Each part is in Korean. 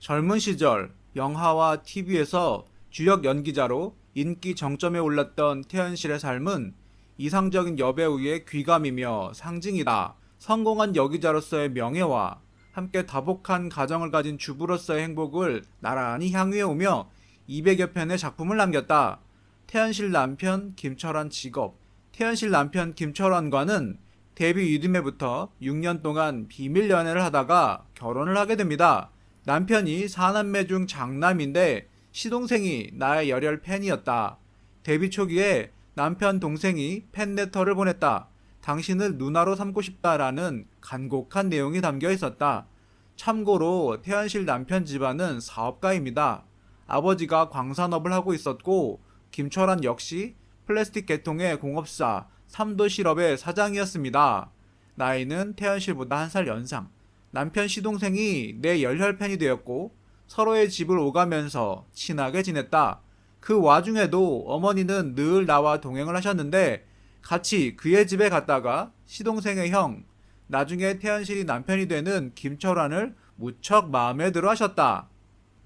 젊은 시절 영화와 TV에서 주역 연기자로 인기 정점에 올랐던 태연실의 삶은 이상적인 여배우의 귀감이며 상징이다. 성공한 연기자로서의 명예와 함께 다복한 가정을 가진 주부로서의 행복을 나란히 향유해오며 200여 편의 작품을 남겼다. 태연실 남편 김철환 직업. 태연실 남편 김철환과는 데뷔 이듬해부터 6년 동안 비밀 연애를 하다가 결혼을 하게 됩니다. 남편이 4남매 중 장남인데 시동생이 나의 열혈 팬이었다. 데뷔 초기에 남편 동생이 팬레터를 보냈다. 당신을 누나로 삼고 싶다라는 간곡한 내용이 담겨 있었다. 참고로 태연실 남편 집안은 사업가입니다. 아버지가 광산업을 하고 있었고 김철환 역시 플라스틱 계통의 공업사 삼도실업의 사장이었습니다. 나이는 태연실보다 한 살 연상. 남편 시동생이 내 열혈 팬이 되었고 서로의 집을 오가면서 친하게 지냈다. 그 와중에도 어머니는 늘 나와 동행을 하셨는데 같이 그의 집에 갔다가 시동생의 형, 나중에 태연실이 남편이 되는 김철환을 무척 마음에 들어 하셨다.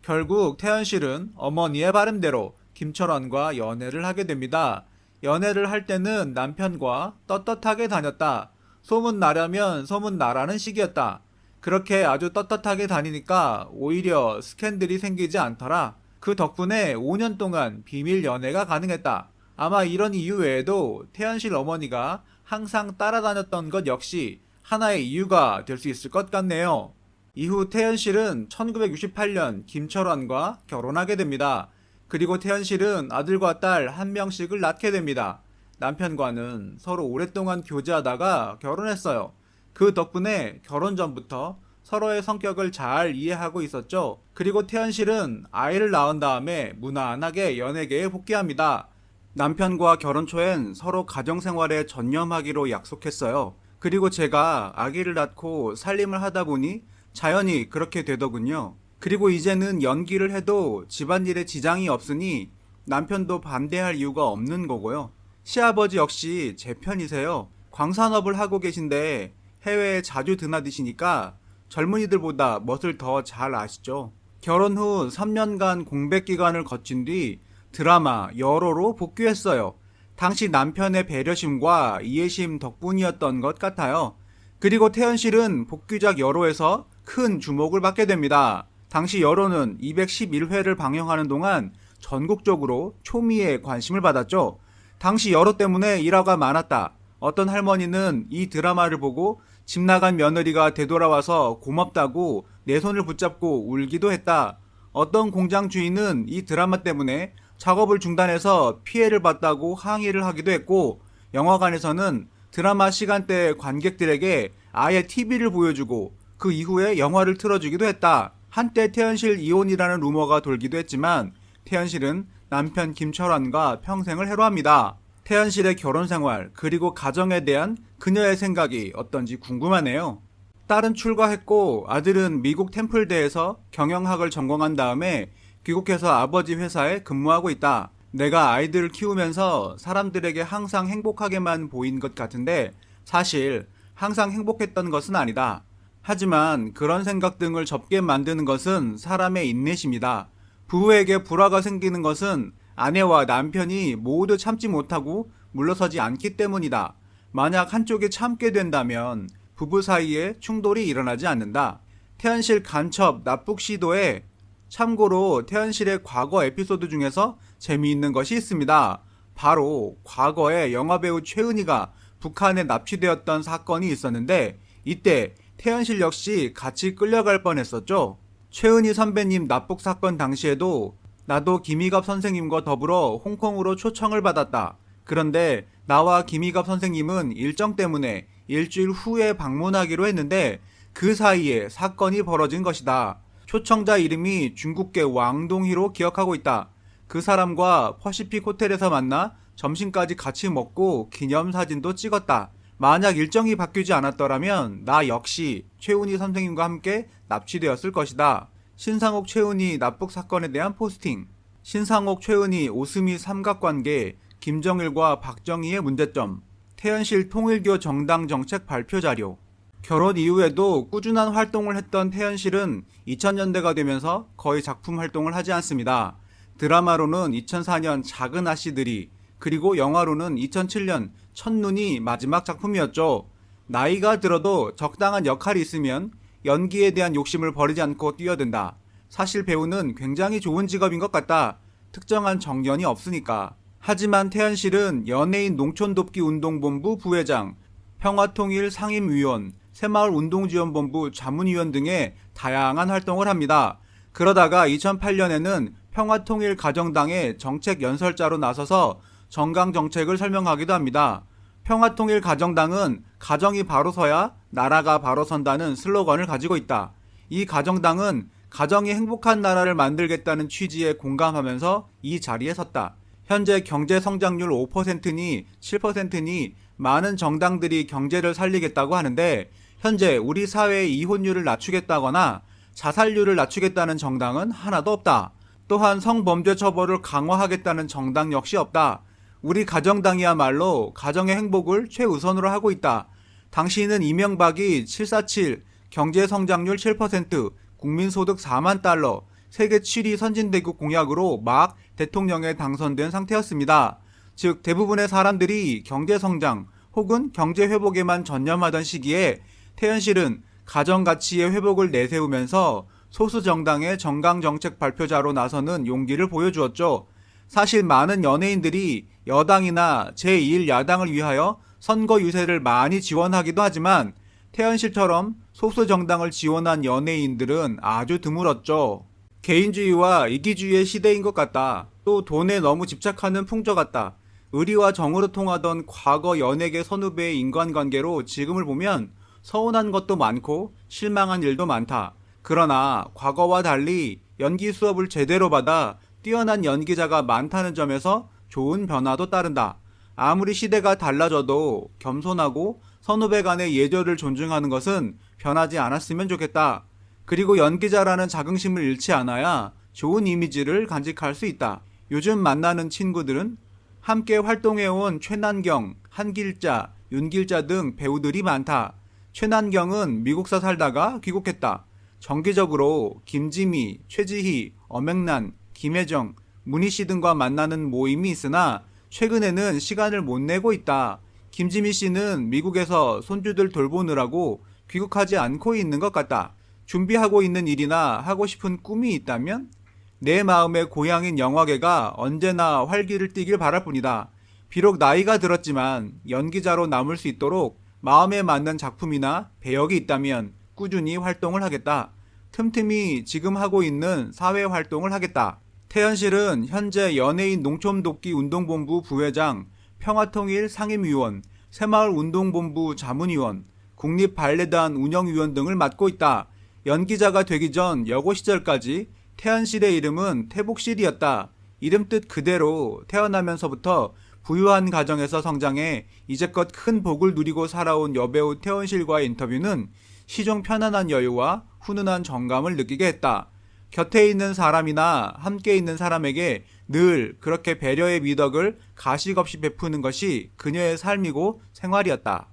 결국 태연실은 어머니의 바람대로 김철환과 연애를 하게 됩니다. 연애를 할 때는 남편과 떳떳하게 다녔다. 소문 나려면 소문 나라는 식이었다. 그렇게 아주 떳떳하게 다니니까 오히려 스캔들이 생기지 않더라. 그 덕분에 5년 동안 비밀 연애가 가능했다. 아마 이런 이유 외에도 태연실 어머니가 항상 따라다녔던 것 역시 하나의 이유가 될 수 있을 것 같네요. 이후 태연실은 1968년 김철환과 결혼하게 됩니다. 그리고 태연실은 아들과 딸 한 명씩을 낳게 됩니다. 남편과는 서로 오랫동안 교제하다가 결혼했어요. 그 덕분에 결혼 전부터 서로의 성격을 잘 이해하고 있었죠. 그리고 태연실은 아이를 낳은 다음에 무난하게 연예계에 복귀합니다. 남편과 결혼 초엔 서로 가정생활에 전념하기로 약속했어요. 그리고 제가 아기를 낳고 살림을 하다 보니 자연히 그렇게 되더군요. 그리고 이제는 연기를 해도 집안일에 지장이 없으니 남편도 반대할 이유가 없는 거고요. 시아버지 역시 제 편이세요. 광산업을 하고 계신데 해외에 자주 드나드시니까 젊은이들보다 멋을 더 잘 아시죠. 결혼 후 3년간 공백 기간을 거친 뒤 드라마 여로로 복귀했어요. 당시 남편의 배려심과 이해심 덕분이었던 것 같아요. 그리고 태연실은 복귀작 여로에서 큰 주목을 받게 됩니다. 당시 여로는 211회를 방영하는 동안 전국적으로 초미의 관심을 받았죠. 당시 여로 때문에 일화가 많았다. 어떤 할머니는 이 드라마를 보고 집 나간 며느리가 되돌아와서 고맙다고 내 손을 붙잡고 울기도 했다. 어떤 공장 주인은 이 드라마 때문에 작업을 중단해서 피해를 봤다고 항의를 하기도 했고, 영화관에서는 드라마 시간대 관객들에게 아예 TV를 보여주고 그 이후에 영화를 틀어주기도 했다. 한때 태연실 이혼이라는 루머가 돌기도 했지만 태연실은 남편 김철환과 평생을 해로합니다. 태연실의 결혼 생활 그리고 가정에 대한 그녀의 생각이 어떤지 궁금하네요. 딸은 출가했고 아들은 미국 템플대에서 경영학을 전공한 다음에 귀국해서 아버지 회사에 근무하고 있다. 내가 아이들을 키우면서 사람들에게 항상 행복하게만 보인 것 같은데 사실 항상 행복했던 것은 아니다. 하지만 그런 생각 등을 접게 만드는 것은 사람의 인내심이다. 부부에게 불화가 생기는 것은 아내와 남편이 모두 참지 못하고 물러서지 않기 때문이다. 만약 한쪽이 참게 된다면 부부 사이에 충돌이 일어나지 않는다. 태연실 간첩 납북 시도에 참고로 태연실의 과거 에피소드 중에서 재미있는 것이 있습니다. 바로 과거에 영화배우 최은희가 북한에 납치되었던 사건이 있었는데 이때 태연실 역시 같이 끌려갈 뻔했었죠. 최은희 선배님 납북 사건 당시에도 나도 김희갑 선생님과 더불어 홍콩으로 초청을 받았다. 그런데 나와 김희갑 선생님은 일정 때문에 일주일 후에 방문하기로 했는데 그 사이에 사건이 벌어진 것이다. 초청자 이름이 중국계 왕동희로 기억하고 있다. 그 사람과 퍼시픽 호텔에서 만나 점심까지 같이 먹고 기념사진도 찍었다. 만약 일정이 바뀌지 않았더라면 나 역시 최은희 선생님과 함께 납치되었을 것이다. 신상옥 최은희 납북 사건에 대한 포스팅. 신상옥 최은희 오스미 삼각관계, 김정일과 박정희의 문제점. 태연실 통일교 정당 정책 발표 자료. 결혼 이후에도 꾸준한 활동을 했던 태연실은 2000년대가 되면서 거의 작품 활동을 하지 않습니다. 드라마로는 2004년 작은 아씨들이, 그리고 영화로는 2007년 첫눈이 마지막 작품이었죠. 나이가 들어도 적당한 역할이 있으면 연기에 대한 욕심을 버리지 않고 뛰어든다. 사실 배우는 굉장히 좋은 직업인 것 같다. 특정한 정년이 없으니까. 하지만 태연실은 연예인 농촌돕기 운동본부 부회장, 평화통일 상임위원, 새마을운동지원본부 자문위원 등의 다양한 활동을 합니다. 그러다가 2008년에는 평화통일가정당의 정책연설자로 나서서 정강정책을 설명하기도 합니다. 평화통일가정당은 가정이 바로 서야 나라가 바로 선다는 슬로건을 가지고 있다. 이 가정당은 가정이 행복한 나라를 만들겠다는 취지에 공감하면서 이 자리에 섰다. 현재 경제 성장률 5%니 7%니 많은 정당들이 경제를 살리겠다고 하는데, 현재 우리 사회의 이혼율을 낮추겠다거나 자살률을 낮추겠다는 정당은 하나도 없다. 또한 성범죄 처벌을 강화하겠다는 정당 역시 없다. 우리 가정당이야말로 가정의 행복을 최우선으로 하고 있다. 당시는 이명박이 747, 경제성장률 7%, 국민소득 4만 달러, 세계 7위 선진대국 공약으로 막 대통령에 당선된 상태였습니다. 즉 대부분의 사람들이 경제성장 혹은 경제회복에만 전념하던 시기에 태연실은 가정가치의 회복을 내세우면서 소수정당의 정강정책 발표자로 나서는 용기를 보여주었죠. 사실 많은 연예인들이 여당이나 제1야당을 위하여 선거 유세를 많이 지원하기도 하지만 태연실처럼 소수 정당을 지원한 연예인들은 아주 드물었죠. 개인주의와 이기주의의 시대인 것 같다. 또 돈에 너무 집착하는 풍조 같다. 의리와 정으로 통하던 과거 연예계 선후배의 인간관계로 지금을 보면 서운한 것도 많고 실망한 일도 많다. 그러나 과거와 달리 연기 수업을 제대로 받아 뛰어난 연기자가 많다는 점에서 좋은 변화도 따른다. 아무리 시대가 달라져도 겸손하고 선후배 간의 예절을 존중하는 것은 변하지 않았으면 좋겠다. 그리고 연기자라는 자긍심을 잃지 않아야 좋은 이미지를 간직할 수 있다. 요즘 만나는 친구들은 함께 활동해온 최난경, 한길자, 윤길자 등 배우들이 많다. 최난경은 미국서 살다가 귀국했다. 정기적으로 김지미, 최지희, 엄앵란, 김혜정, 문희씨 등과 만나는 모임이 있으나 최근에는 시간을 못 내고 있다. 김지미 씨는 미국에서 손주들 돌보느라고 귀국하지 않고 있는 것 같다. 준비하고 있는 일이나 하고 싶은 꿈이 있다면 내 마음의 고향인 영화계가 언제나 활기를 띠길 바랄 뿐이다. 비록 나이가 들었지만 연기자로 남을 수 있도록 마음에 맞는 작품이나 배역이 있다면 꾸준히 활동을 하겠다. 틈틈이 지금 하고 있는 사회 활동을 하겠다. 태연실은 현재 연예인 농촌돕기 운동본부 부회장, 평화통일 상임위원, 새마을운동본부 자문위원, 국립발레단 운영위원 등을 맡고 있다. 연기자가 되기 전 여고 시절까지 태연실의 이름은 태복실이었다. 이름 뜻 그대로 태어나면서부터 부유한 가정에서 성장해 이제껏 큰 복을 누리고 살아온 여배우 태연실과의 인터뷰는 시종 편안한 여유와 훈훈한 정감을 느끼게 했다. 곁에 있는 사람이나 함께 있는 사람에게 늘 그렇게 배려의 미덕을 가식 없이 베푸는 것이 그녀의 삶이고 생활이었다.